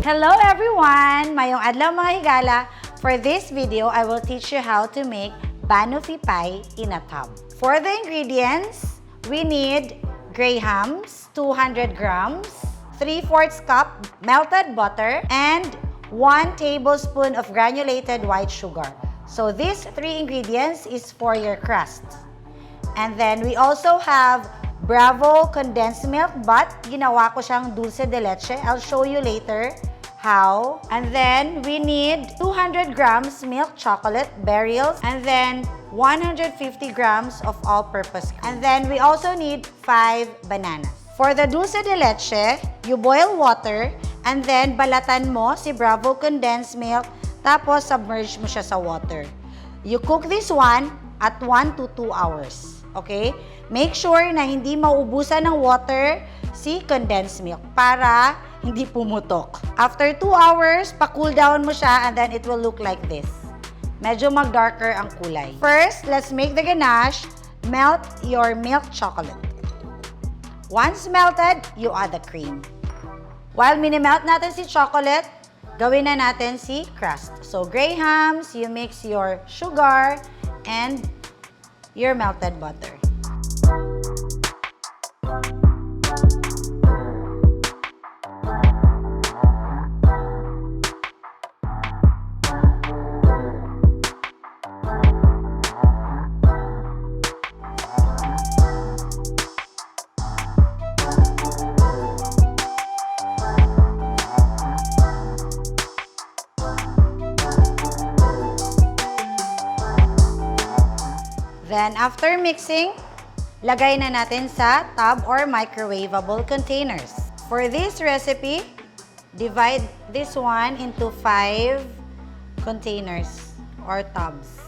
Hello everyone! Mayong adlaw mga higala. For this video, I will teach you how to make Banoffee pie in a tub. For the ingredients, we need grahams, 200 grams, 3/4 cup melted butter, and 1 tablespoon of granulated white sugar. So these 3 ingredients is for your crust. And then we also have Bravo condensed milk, but ginawa ko siyang Dulce de Leche. I'll show you later how. And then we need 200 grams milk chocolate, Beryl's, and then 150 grams of all-purpose. And then we also need 5 bananas. For the Dulce de Leche, you boil water and then balatan mo si Bravo condensed milk, tapos submerge mo siya sa water. You cook this one at 1 to 2 hours. Okay? Make sure na hindi maubusan ng water si condensed milk para hindi pumutok. After 2 hours, pa-cool down mo siya and then it will look like this. Medyo mag-darker ang kulay. First, let's make the ganache. Melt your milk chocolate. Once melted, you add the cream. While mini-melt natin si chocolate, gawin na natin si crust. So, grahams, you mix your sugar and your melted butter. Then, after mixing, lagay na natin sa tub or microwavable containers. For this recipe, divide this one into 5 containers or tubs.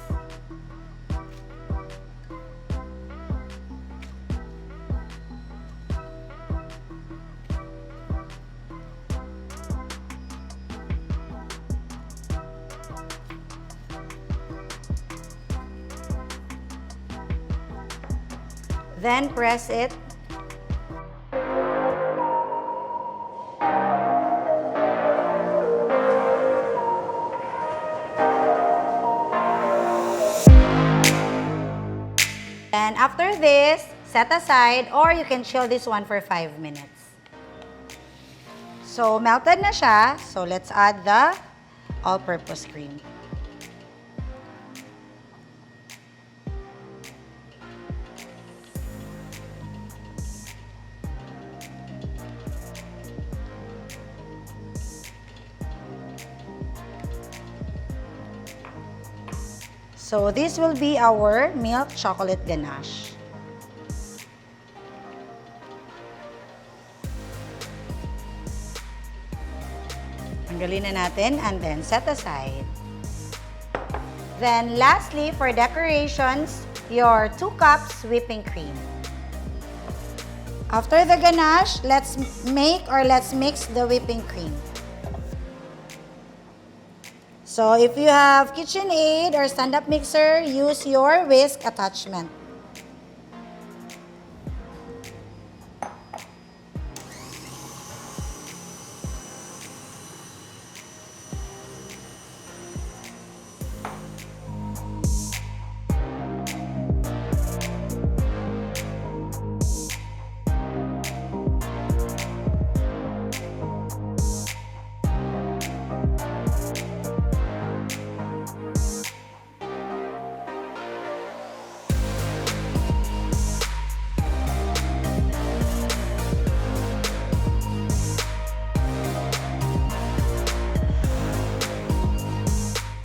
Then press it. And after this, set aside or you can chill this one for 5 minutes. So melted na siya. So let's add the all-purpose cream. So this will be our milk chocolate ganache. Tanggalin na natin and then set aside. Then lastly, for decorations, your 2 cups whipping cream. After the ganache, let's mix the whipping cream. So, if you have KitchenAid or stand-up mixer, use your whisk attachment.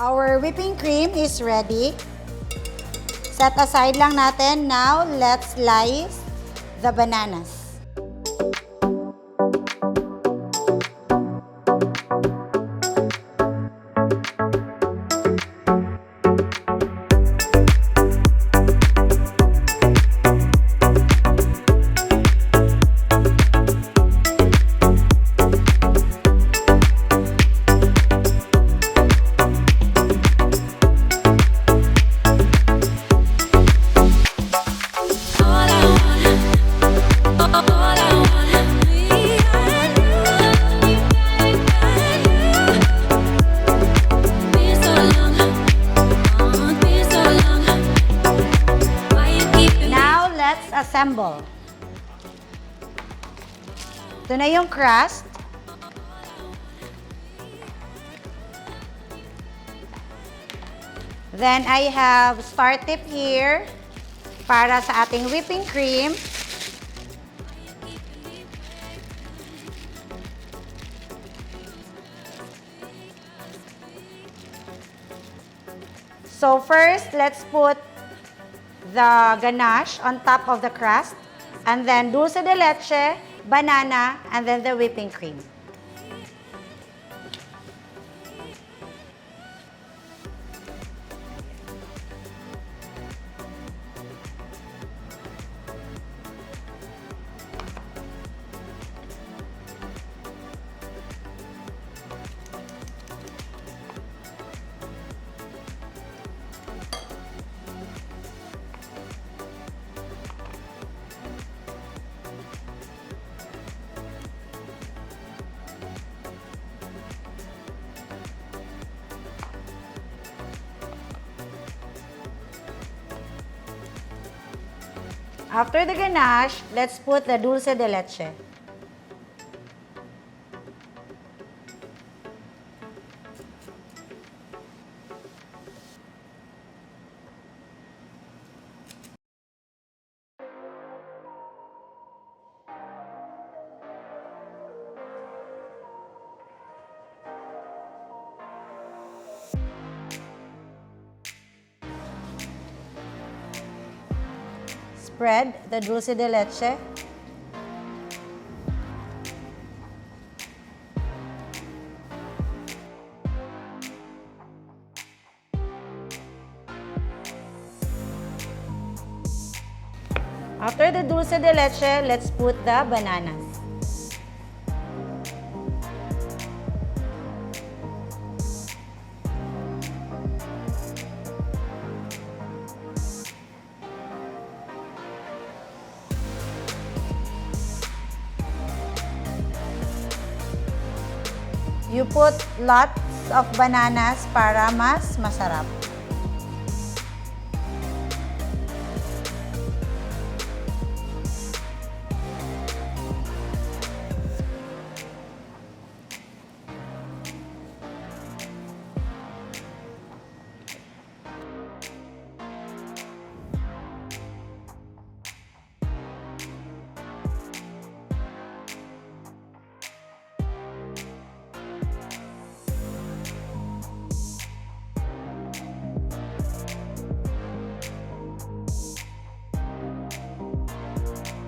Our whipping cream is ready. Set aside lang natin. Now, let's slice the bananas. let's assemble. Ito na yung crust. Then, I have star tip here para sa ating whipping cream. So, first, let's put the ganache on top of the crust. And then, dulce de leche, banana, and then the whipping cream. After the ganache, let's put the dulce de leche. Spread the dulce de leche. After the dulce de leche, let's put the bananas. You put lots of bananas para mas masarap.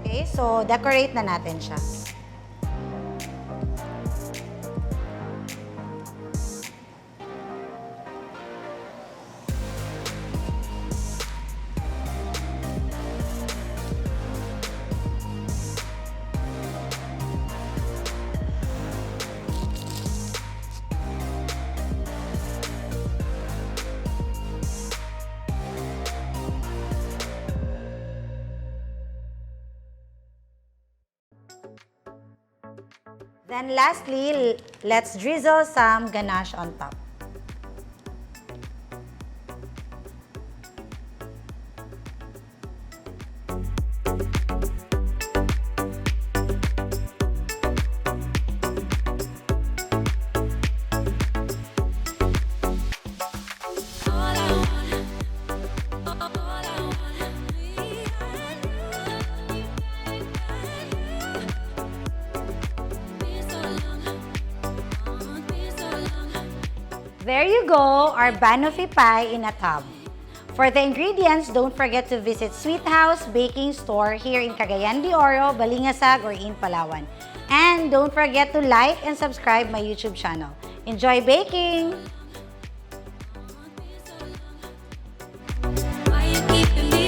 Okay, so decorate na natin siya. Then lastly, let's drizzle some ganache on top. There you go, our Banoffee pie in a tub. For the ingredients, don't forget to visit Sweet House Baking Store here in Cagayan de Oro, Balingasag, or in Palawan. And don't forget to like and subscribe my YouTube channel. Enjoy baking! Why you keeping me